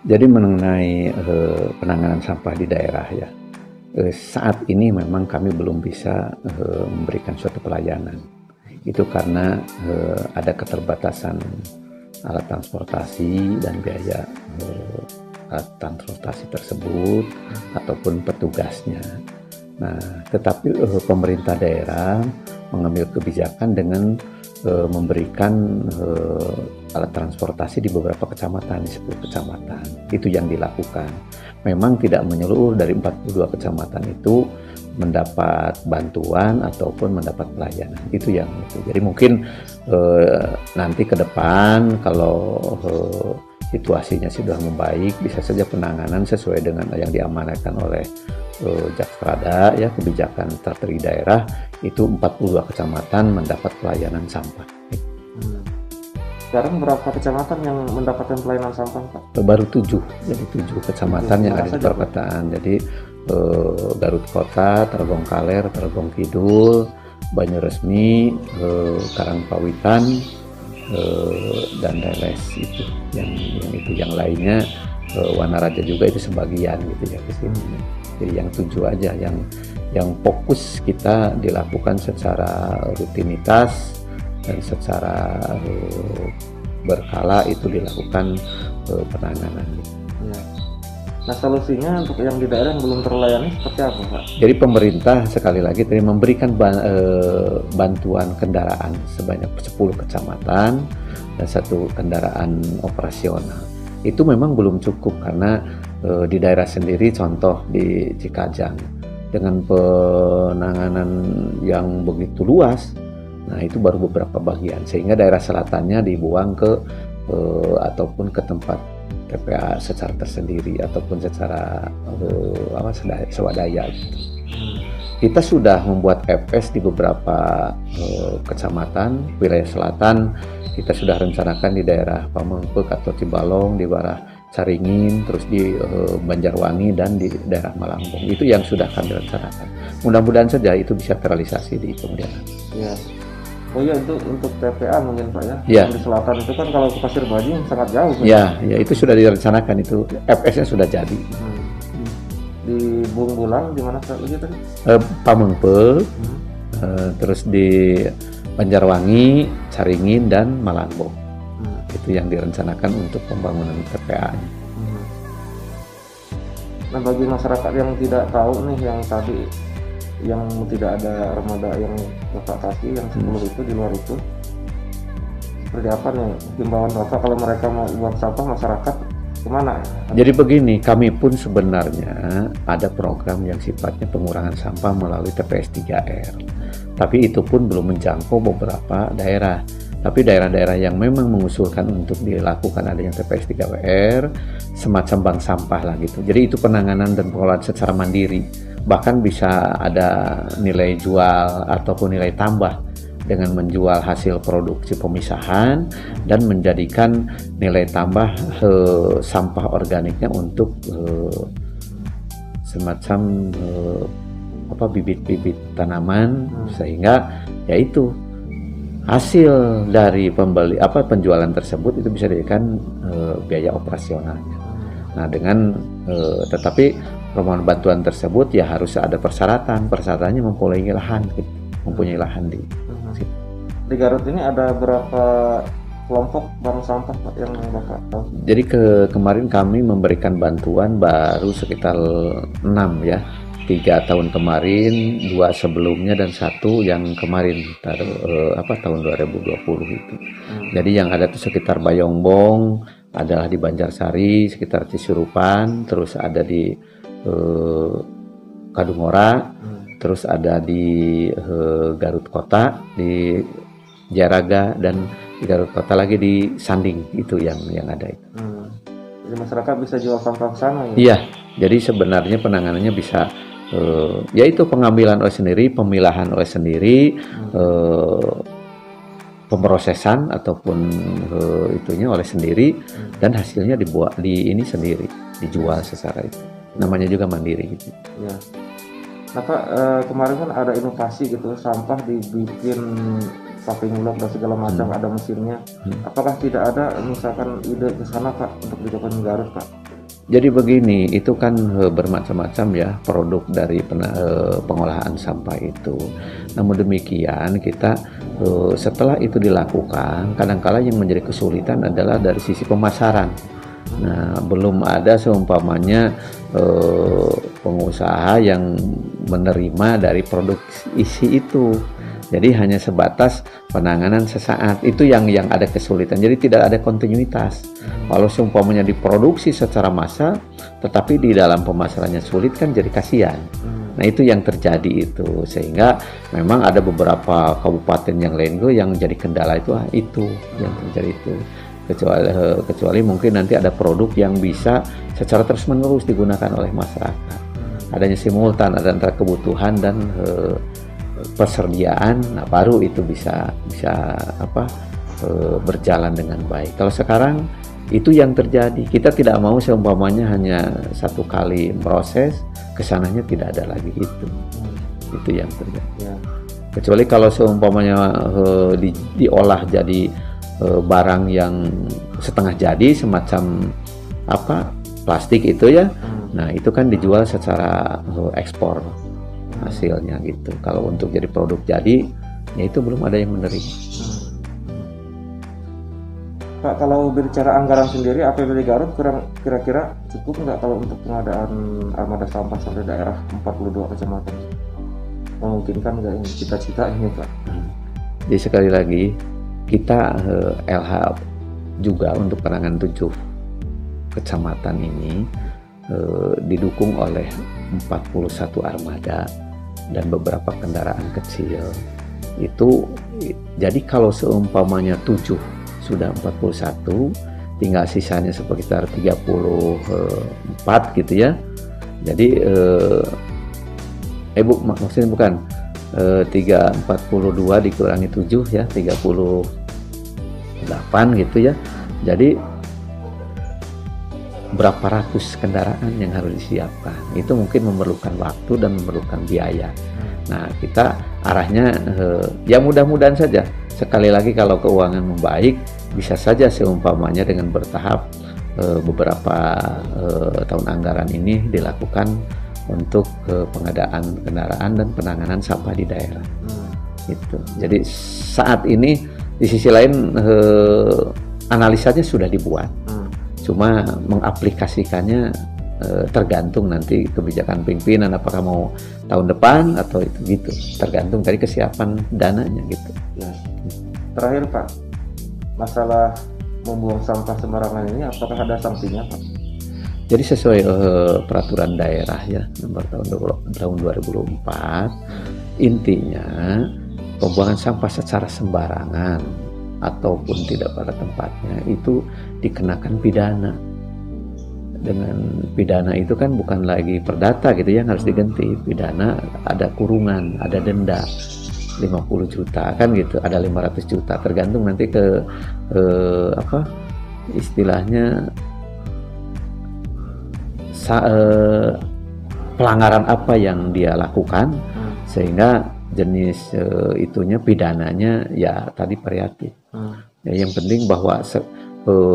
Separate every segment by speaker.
Speaker 1: Jadi mengenai penanganan sampah di daerah ya, saat ini memang kami belum bisa memberikan suatu pelayanan. Itu karena ada keterbatasan alat transportasi dan biaya alat transportasi tersebut ataupun petugasnya. Nah, tetapi pemerintah daerah mengambil kebijakan dengan memberikan alat transportasi di beberapa kecamatan, di 10 kecamatan. Itu yang dilakukan. Memang tidak menyeluruh dari 42 kecamatan itu mendapat bantuan ataupun mendapat pelayanan. Itu yang itu. Jadi mungkin nanti ke depan kalau situasinya sudah membaik, bisa saja penanganan sesuai dengan yang diamanatkan oleh Jaksprada ya, kebijakan strategi daerah itu 42 kecamatan mendapat pelayanan sampah.
Speaker 2: Sekarang berapa kecamatan yang mendapatkan pelayanan sampah, Pak?
Speaker 1: Baru 7, jadi 7 kecamatan yang ada di perkotaan. Jadi Garut Kota, Tarogongkaler, Tarogong Kidul, Banyoresmi, Karangpawitan, dan Deles itu. Yang lainnya Wanaraja juga itu sebagian gitu ya ke sini. Jadi yang 7 aja yang fokus kita dilakukan secara rutinitas dan secara berkala itu dilakukan penanganan.
Speaker 2: Ya. Nah, solusinya untuk yang di daerah yang belum terlayani seperti apa, Pak?
Speaker 1: Jadi pemerintah sekali lagi tadi memberikan bantuan kendaraan sebanyak 10 kecamatan dan 1 kendaraan operasional. Itu memang belum cukup karena di daerah sendiri, contoh di Cikajang dengan penanganan yang begitu luas, nah itu baru beberapa bagian, sehingga daerah selatannya dibuang ke ataupun ke tempat TPA secara tersendiri ataupun secara swadaya gitu. Kita sudah membuat FS di beberapa kecamatan wilayah selatan. Kita sudah rencanakan di daerah Pamengpeuk atau Cibalong, di daerah Caringin, terus di Banjarwangi dan di daerah Malangbong. Itu yang sudah kami rencanakan. Mudah-mudahan saja itu bisa terrealisasi di kemudian hari.
Speaker 2: Ya. Oh iya, itu untuk TPA mungkin, Pak ya.
Speaker 1: Ya.
Speaker 2: Di selatan itu kan kalau ke Pasir Bajing sangat jauh. Kan?
Speaker 1: Ya, itu sudah direncanakan, itu FS-nya sudah jadi.
Speaker 2: Di Bungbulang di mana Pak tadi?
Speaker 1: Pamengpeuk, terus di Banjarwangi, Caringin dan Malangbong. Itu yang direncanakan untuk pembangunan TPA-nya.
Speaker 2: Nah, bagi masyarakat yang tidak tahu nih, yang tadi yang tidak ada armada yang Bapak kasih yang 10 itu di luar itu, seperti apa nih himbauan Bapak kalau mereka mau buang sampah masyarakat kemana?
Speaker 1: Jadi begini, kami pun sebenarnya ada program yang sifatnya pengurangan sampah melalui TPS 3R. Tapi itu pun belum menjangkau beberapa daerah. Tapi daerah-daerah yang memang mengusulkan untuk dilakukan adanya TPS 3R, semacam bank sampah lah gitu. Jadi itu penanganan dan pengelolaan secara mandiri. Bahkan bisa ada nilai jual ataupun nilai tambah dengan menjual hasil produksi pemisahan dan menjadikan nilai tambah sampah organiknya untuk semacam bibit-bibit tanaman, sehingga yaitu hasil dari penjualan tersebut itu bisa dijadikan biaya operasionalnya. Nah, dengan tetapi permohonan bantuan tersebut ya harus ada persyaratannya mempunyai lahan
Speaker 2: di Garut ini ada berapa kelompok bank sampah Pak yang Bapak tahu?
Speaker 1: Jadi kemarin kami memberikan bantuan baru sekitar 6 ya. 3 tahun kemarin, 2 sebelumnya dan 1 yang kemarin tahun 2020 itu. Jadi yang ada tuh sekitar Bayongbong, adalah di Banjarsari, sekitar Cisurupan, terus ada di Kadungora, terus ada di Garut Kota, di Jaraga, dan di Garut Kota lagi di Sanding, itu yang ada itu.
Speaker 2: Jadi masyarakat bisa jual sampah ke sana ya?
Speaker 1: Iya, jadi sebenarnya penanganannya bisa yaitu pengambilan oleh sendiri, pemilahan oleh sendiri, pemrosesan ataupun itunya oleh sendiri, dan hasilnya dibuat dijual secara itu. Namanya juga mandiri gitu.
Speaker 2: Ya. Nah Pak, kemarin kan ada inovasi gitu, sampah dibikin paving block dan segala macam, ada mesinnya. Apakah tidak ada misalkan ide ke sana Pak untuk dilakukan Garut Pak?
Speaker 1: Jadi begini, itu kan bermacam-macam ya produk dari pengolahan sampah itu. Namun demikian kita setelah itu dilakukan, kadang-kala yang menjadi kesulitan adalah dari sisi pemasaran. Nah, belum ada seumpamanya pengusaha yang menerima dari produk isi itu. Jadi hanya sebatas penanganan sesaat, itu yang ada kesulitan. Jadi tidak ada kontinuitas. Kalau seumpamanya diproduksi secara massal, tetapi di dalam pemasarannya sulit kan jadi kasihan. Nah itu yang terjadi itu, sehingga memang ada beberapa kabupaten yang lain yang jadi kendala itu yang terjadi itu. Kecuali mungkin nanti ada produk yang bisa secara terus-menerus digunakan oleh masyarakat. Adanya simultan, ada antara kebutuhan dan persediaan, nah baru itu bisa berjalan dengan baik. Kalau sekarang itu yang terjadi, kita tidak mau seumpamanya hanya satu kali proses, kesananya tidak ada lagi itu yang terjadi. Ya. Kecuali kalau seumpamanya diolah jadi barang yang setengah jadi, semacam plastik itu ya, nah itu kan dijual secara ekspor hasilnya gitu. Kalau untuk jadi produk jadi, ya itu belum ada yang menerima.
Speaker 2: Pak, kalau berbicara anggaran sendiri, APBD Garut kira-kira cukup nggak kalau untuk pengadaan armada sampah sampai daerah 42 kecamatan? Memungkinkan nggak ini cita-cita ini, Pak?
Speaker 1: Jadi sekali lagi, kita LH juga untuk penanganan 7 kecamatan ini didukung oleh 41 armada dan beberapa kendaraan kecil. Itu jadi kalau seumpamanya 7 sudah 41, tinggal sisanya sekitar 34 gitu ya. Jadi maksudnya bukan 342 dikurangi 7 ya, 38 gitu ya. Jadi berapa ratus kendaraan yang harus disiapkan, itu mungkin memerlukan waktu dan memerlukan biaya. Nah kita arahnya ya mudah-mudahan saja, sekali lagi kalau keuangan membaik, bisa saja seumpamanya dengan bertahap beberapa tahun anggaran ini dilakukan untuk pengadaan kendaraan dan penanganan sampah di daerah. Gitu. Jadi saat ini di sisi lain analisanya sudah dibuat. Cuma mengaplikasikannya tergantung nanti kebijakan pimpinan, apakah mau tahun depan atau itu gitu, tergantung dari kesiapan dananya gitu.
Speaker 2: Ya. Terakhir Pak, masalah membuang sampah sembarangan ini apakah ada sanksinya Pak?
Speaker 1: Jadi sesuai peraturan daerah ya nomor tahun 2024, intinya pembuangan sampah secara sembarangan ataupun tidak pada tempatnya itu dikenakan pidana. Dengan pidana itu kan bukan lagi perdata gitu ya, harus diganti pidana, ada kurungan, ada denda 50 juta kan gitu, ada 500 juta tergantung nanti ke istilahnya pelanggaran apa yang dia lakukan, sehingga jenis itunya pidananya ya tadi variatif. Ya, yang penting bahwa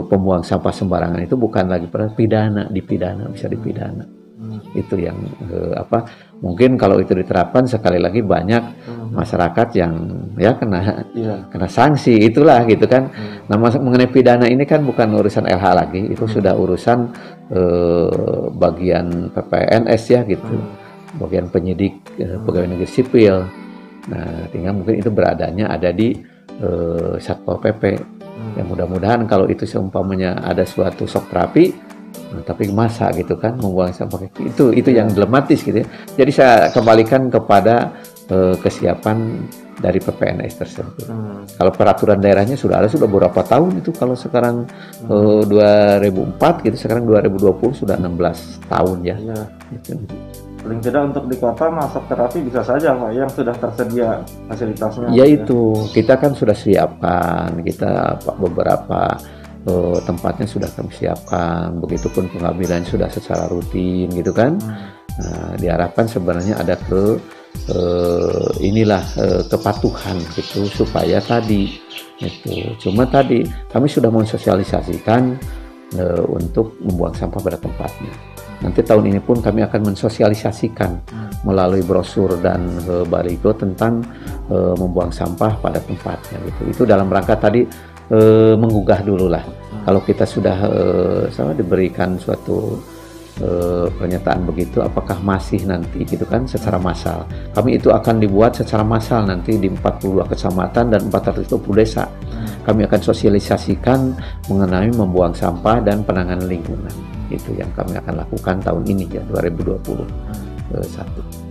Speaker 1: pembuang sampah sembarangan itu bukan lagi dipidana, bisa dipidana. Itu yang mungkin kalau itu diterapkan sekali lagi banyak masyarakat yang ya kena sanksi itulah gitu kan. Nah mengenai pidana ini kan bukan urusan LH lagi, itu sudah urusan bagian PPNS ya gitu, bagian penyidik pegawai negeri sipil. Nah tinggal mungkin itu beradanya ada di Satpol PP. Ya mudah-mudahan kalau itu seumpamanya ada suatu shock terapi, tapi masa gitu kan membuang sampah itu yang dilematis gitu ya. Jadi saya kembalikan kepada kesiapan dari PPNS tersebut. Kalau peraturan daerahnya sudah beberapa tahun itu, kalau sekarang 2004 gitu, sekarang 2020 sudah 16 tahun ya. Gitu.
Speaker 2: Paling tidak untuk di kota masuk terapi bisa saja Pak yang sudah tersedia fasilitasnya.
Speaker 1: Ya itu kita kan sudah siapkan, kita beberapa tempatnya sudah kami siapkan, begitupun pengambilan sudah secara rutin gitu kan. Nah, diharapkan sebenarnya ada kepatuhan gitu supaya tadi itu. Cuma tadi kami sudah mensosialisasikan untuk membuang sampah pada tempatnya. Nanti tahun ini pun kami akan mensosialisasikan melalui brosur dan baligo tentang membuang sampah pada tempatnya gitu. Itu dalam rangka tadi menggugah dulu lah. Kalau kita sudah diberikan suatu pernyataan begitu, apakah masih nanti gitu kan secara massal. Kami itu akan dibuat secara massal nanti di 42 kecamatan dan 420 desa. Kami akan sosialisasikan mengenai membuang sampah dan penanganan lingkungan. Itu yang kami akan lakukan tahun ini ya 2021.